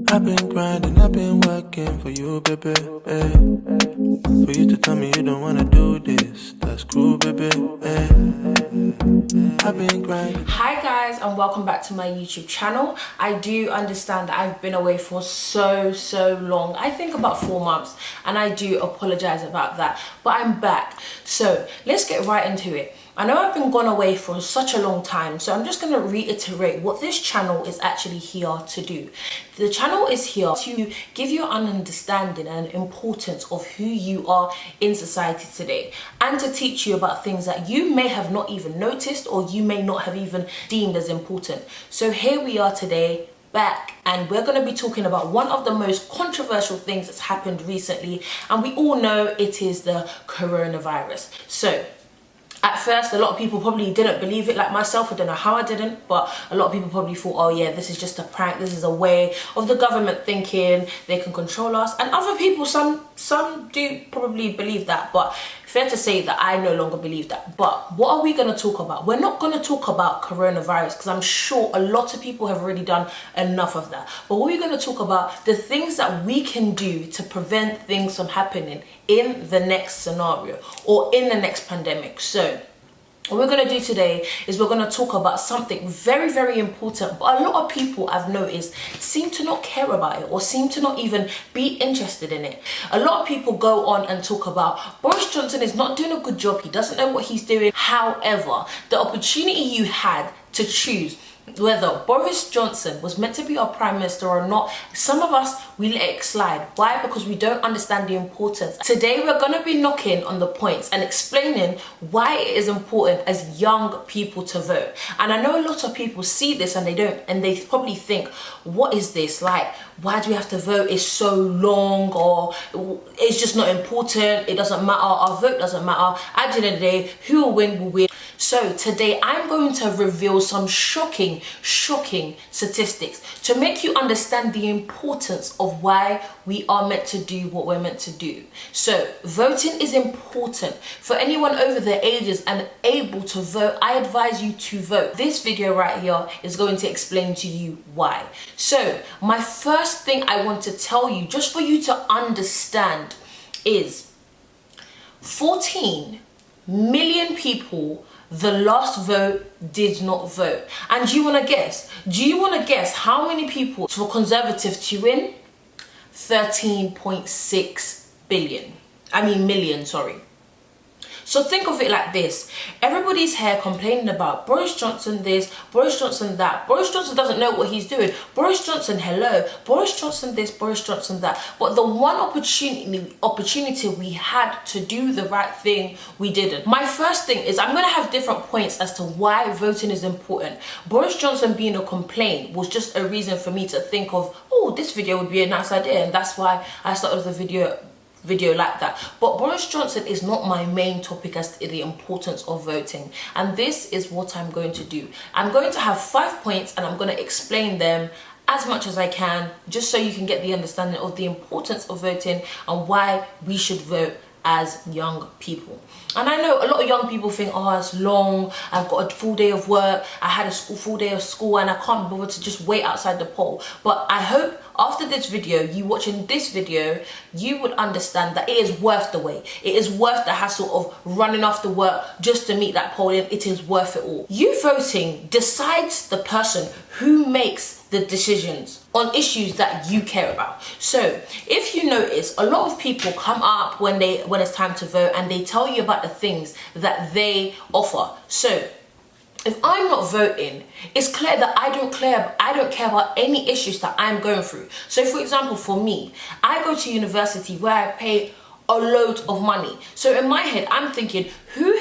I've been grinding, I've been working for you, baby. Eh. For you to tell me you don't wanna do this, that's cool, baby. Eh. I've been grinding. Hi guys, and welcome back to my YouTube channel. I do understand that I've been away for so long. I think about 4 months, and I do apologize about that, but I'm back. So let's get right into it. I know I've been gone away for such a long time, so I'm just going to reiterate what this channel is actually here to do. The channel is here to give you an understanding and importance of who you are in society today, and to teach you about things that you may have not even noticed or you may not have even deemed as important. So here we are today, back, and we're going to be talking about one of the most controversial things that's happened recently, and we all know it is the coronavirus. So at first, a lot of people probably didn't believe it, like myself. I don't know how I didn't, but a lot of people probably thought, oh yeah, this is just a prank. This is a way of the government thinking they can control us. And other people, some do probably believe that, but fair to say that I no longer believe that. But what are we going to talk about? We're not going to talk about coronavirus, because I'm sure a lot of people have already done enough of that. But what we're going to talk about, the things that we can do to prevent things from happening in the next scenario or in the next pandemic. So what we're going to do today is we're going to talk about something very important, but a lot of people, I've noticed, seem to not care about it or seem to not even be interested in it. A lot of people go on and talk about Boris Johnson is not doing a good job, he doesn't know what he's doing. However, the opportunity you had to choose whether Boris Johnson was meant to be our prime minister or not, some of us, we let it slide. Why? Because we don't understand the importance. Today we're going to be knocking on the points and explaining why it is important as young people to vote. And I know a lot of people see this and they don't, and they probably think, what is this? Like, why do we have to vote? It's so long, or it's just not important, it doesn't matter, our vote doesn't matter. At the end of the day, who will win will win. So today I'm going to reveal some shocking statistics to make you understand the importance of why we are meant to do what we're meant to do. So voting is important. For anyone over the ages and able to vote, I advise you to vote. This video right here is going to explain to you why. So my first thing I want to tell you, just for you to understand, is 14 million people, the last vote, did not vote. And do you want to guess? Do you want to guess how many people for Conservative to win? 13.6 million, sorry. So think of it like this. Everybody's here complaining about Boris Johnson this, Boris Johnson that. Boris Johnson doesn't know what he's doing. Boris Johnson, hello. Boris Johnson this, Boris Johnson that. But the one opportunity we had to do the right thing, we didn't. My first thing is, I'm going to have different points as to why voting is important. Boris Johnson being a complaint was just a reason for me to think of, oh, this video would be a nice idea. And that's why I started the video like that. But Boris Johnson is not my main topic as to the importance of voting, and this is what I'm going to do. I'm going to have 5 points and I'm going to explain them as much as I can, just so you can get the understanding of the importance of voting and why we should vote as young people. And I know a lot of young people think, oh, it's long, I've got a full day of work, I had a full day of school, and I can't bother to just wait outside the poll. But I hope after this video, you watching this video, you would understand that it is worth the wait. It is worth the hassle of running after work just to meet that poll in. It is worth it all. You voting decides the person who makes the decisions on issues that you care about. So if you notice, a lot of people come up when it's time to vote, and they tell you about the things that they offer. So if I'm not voting, it's clear that I don't care about any issues that I'm going through. So for example, for me, I go to university where I pay a load of money. So in my head, I'm thinking, who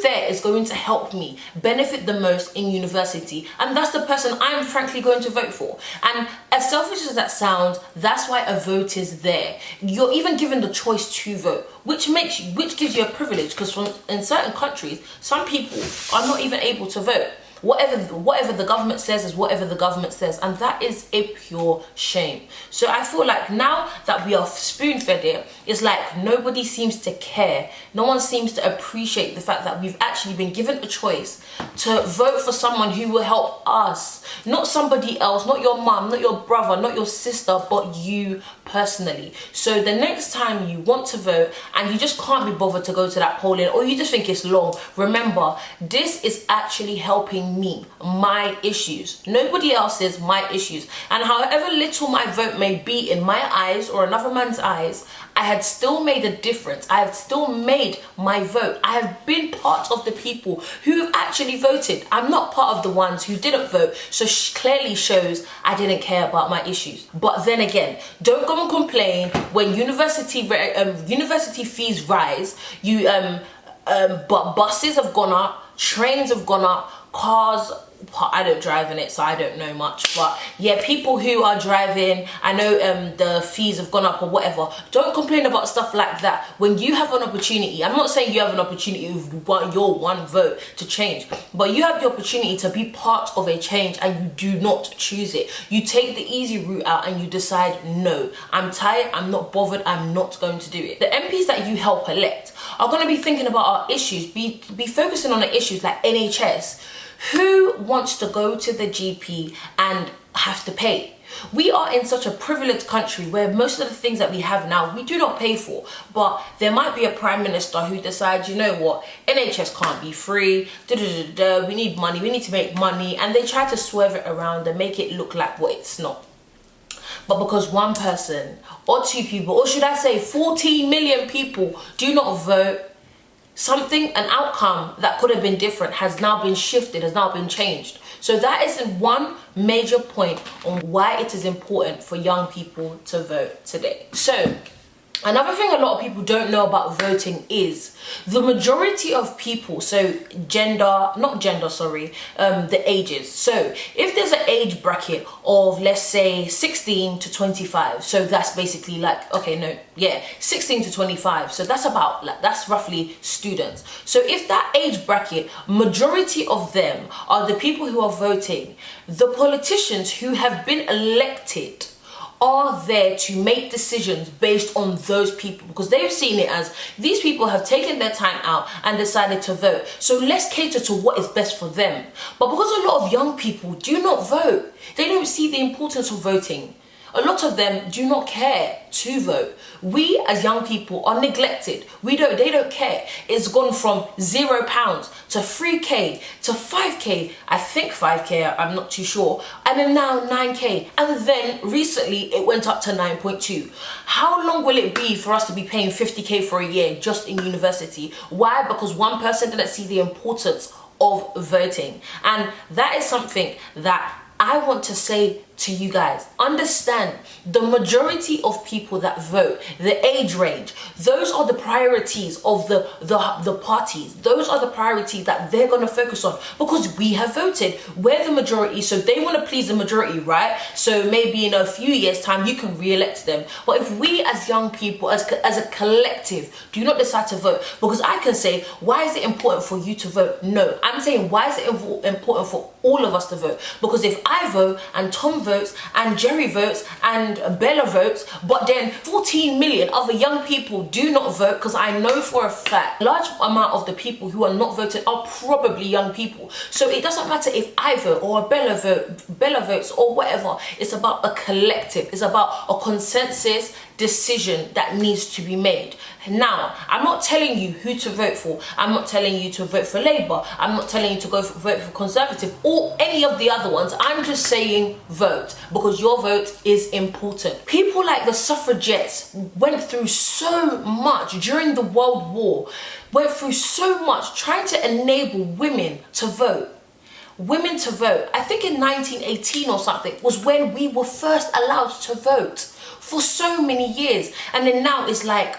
there is going to help me benefit the most in university? And that's the person I'm frankly going to vote for. And as selfish as that sounds, that's why a vote is there. You're even given the choice to vote, which gives you a privilege, because in certain countries, some people are not even able to vote. whatever the government says is whatever the government says, and that is a pure shame. So I feel like now that we are spoon-fed it, it's like nobody seems to care. No one seems to appreciate the fact that we've actually been given a choice to vote for someone who will help us, not somebody else, not your mum, not your brother, not your sister, but you personally. So the next time you want to vote and you just can't be bothered to go to that polling, or you just think it's long, remember, this is actually helping me, my issues, nobody else's, my issues. And however little my vote may be in my eyes or another man's eyes, I had still made a difference. I have still made my vote. I have been part of the people who have actually voted. I'm not part of the ones who didn't vote, so clearly shows I didn't care about my issues. But then again, don't go and complain when university fees rise. But buses have gone up, trains have gone up, cars. I don't drive in it, so I don't know much, but yeah, people who are driving, I know the fees have gone up or whatever. Don't complain about stuff like that when you have an opportunity. I'm not saying you have an opportunity with your one vote to change, but you have the opportunity to be part of a change and you do not choose it. You take the easy route out and you decide, no, I'm tired, I'm not bothered, I'm not going to do it. The MPs that you help elect are going to be thinking about our issues, be focusing on the issues like NHS. Who wants to go to the GP and have to pay? We are in such a privileged country where most of the things that we have now, we do not pay for. But there might be a prime minister who decides, you know what, NHS can't be free, we need money, we need to make money. And they try to swerve it around and make it look like what it's not. But because one person or two people, or should I say 14 million people do not vote, an outcome that could have been different has now been shifted, has now been changed. So that is one major point on why it is important for young people to vote today. So another thing a lot of people don't know about voting is the majority of people, so the ages. So if there's an age bracket of, let's say, 16 to 25, so that's basically like, 16 to 25. So that's that's roughly students. So if that age bracket, majority of them are the people who are voting, the politicians who have been elected are there to make decisions based on those people, because they've seen it as these people have taken their time out and decided to vote. So let's cater to what is best for them. But because a lot of young people do not vote, they don't see the importance of voting. A lot of them do not care to vote. We as young people are neglected. They don't care. It's gone from £0 to 3k to 5k, I think 5k, I'm not too sure, and then now 9k, and then recently it went up to 9.2. How long will it be for us to be paying 50k for a year just in university? Why? Because one person didn't see the importance of voting. And that is something that I want to say to you guys. Understand, the majority of people that vote, the age range, those are the priorities of the parties. Those are the priorities that they're going to focus on, because we have voted. We're the majority, so they want to please the majority, right? So maybe in a few years time you can re-elect them. But if we as young people, as a collective, do not decide to vote, because I can say, why is it important for you to vote? No, I'm saying, why is it important for all of us to vote? Because if I vote and Tom votes and Jerry votes and Bella votes, but then 14 million other young people do not vote, because I know for a fact a large amount of the people who are not voting are probably young people. So it doesn't matter if I vote or Bella votes or whatever. It's about a collective. It's about a consensus decision that needs to be made. Now, I'm not telling you who to vote for. I'm not telling you to vote for Labour. I'm not telling you to vote for Conservative or any of the other ones. I'm just saying vote, because your vote is important. People like the Suffragettes went through so much during the World War, went through so much trying to enable women to vote. Women to vote. I think in 1918 or something was when we were first allowed to vote, for so many years. And then now it's like,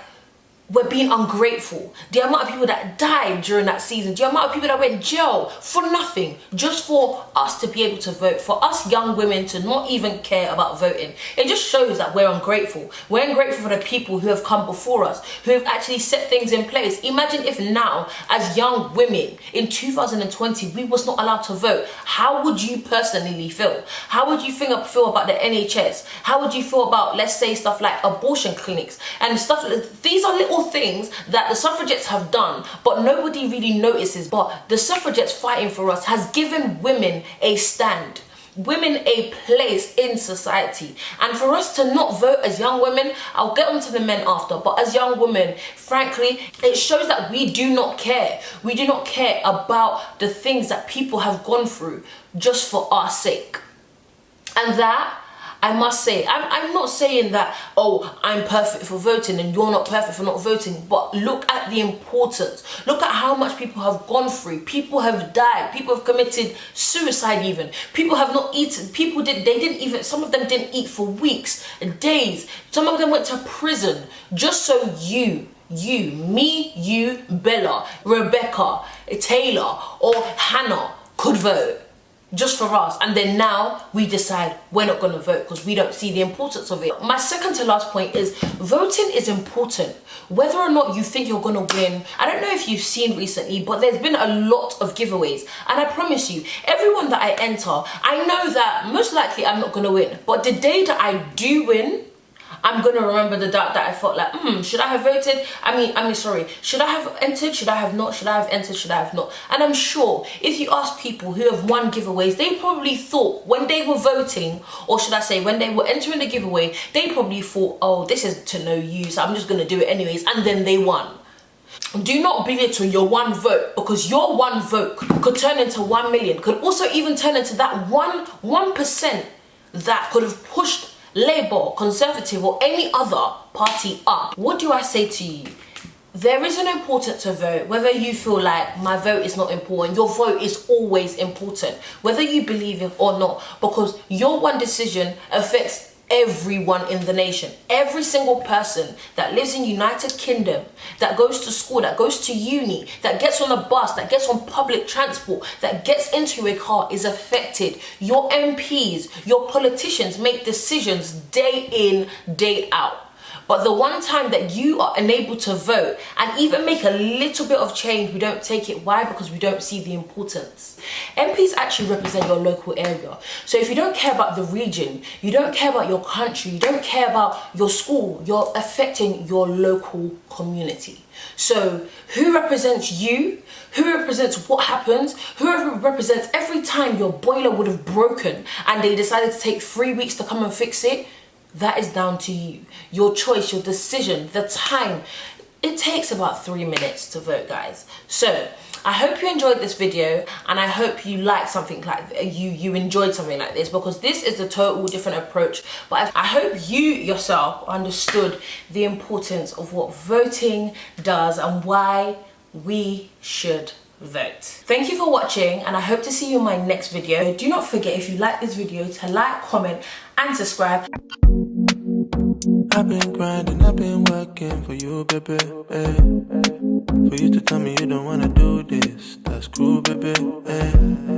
we're being ungrateful. The amount of people that died during that season, the amount of people that went in jail for nothing, just for us to be able to vote, for us young women to not even care about voting. It just shows that we're ungrateful. We're ungrateful for the people who have come before us, who have actually set things in place. Imagine if now, as young women in 2020, we was not allowed to vote. How would you personally feel? How would you feel about the NHS? How would you feel about, let's say, stuff like abortion clinics and stuff? These are little things that the suffragettes have done, but nobody really notices. But the suffragettes fighting for us has given women a stand, women a place in society. And for us to not vote as young women, I'll get onto the men after, but as young women, frankly, it shows that we do not care. We do not care about the things that people have gone through just for our sake. And that, I must say, I'm not saying that, oh, I'm perfect for voting and you're not perfect for not voting, but look at the importance. Look at how much people have gone through. People have died. People have committed suicide even. People have not eaten. Some of them didn't eat for weeks, days. Some of them went to prison just so me, Bella, Rebecca, Taylor, or Hannah could vote. Just for us. And then now we decide we're not going to vote because we don't see the importance of it. My second to last point is voting is important. Whether or not you think you're going to win, I don't know if you've seen recently, but there's been a lot of giveaways. And I promise you, everyone that I enter, I know that most likely I'm not going to win. But the day that I do win, I'm going to remember the doubt that I felt like, should I have voted? Should I have entered? Should I have not? Should I have entered? Should I have not? And I'm sure if you ask people who have won giveaways, they probably thought when they were voting, or should I say when they were entering the giveaway, they probably thought, oh, this is to no use. I'm just going to do it anyways. And then they won. Do not belittle your one vote, because your one vote could turn into 1 million, could also even turn into that 1% that could have pushed Labour, Conservative, or any other party up. What do I say to you? There is an importance to vote. Whether you feel like my vote is not important, your vote is always important, whether you believe it or not, because your one decision affects everyone in the nation. Every single person that lives in United Kingdom, that goes to school, that goes to uni, that gets on a bus, that gets on public transport, that gets into a car is affected. Your MPs, your politicians make decisions day in, day out. But the one time that you are unable to vote and even make a little bit of change, we don't take it. Why? Because we don't see the importance. MPs actually represent your local area. So if you don't care about the region, you don't care about your country, you don't care about your school, you're affecting your local community. So who represents you? Who represents what happens? Whoever represents every time your boiler would have broken and they decided to take 3 weeks to come and fix it, that is down to you. Your choice, your decision, the time. It takes about 3 minutes to vote, guys. So I hope you enjoyed this video, and I hope you like something like you enjoyed something like this, because this is a total different approach. But I hope you yourself understood the importance of what voting does and why we should vote. Thank you for watching, and I hope to see you in my next video. Do not forget, if you like this video, to like, comment and subscribe. I've been grinding, I've been working for you, baby. For you to tell me you don't wanna do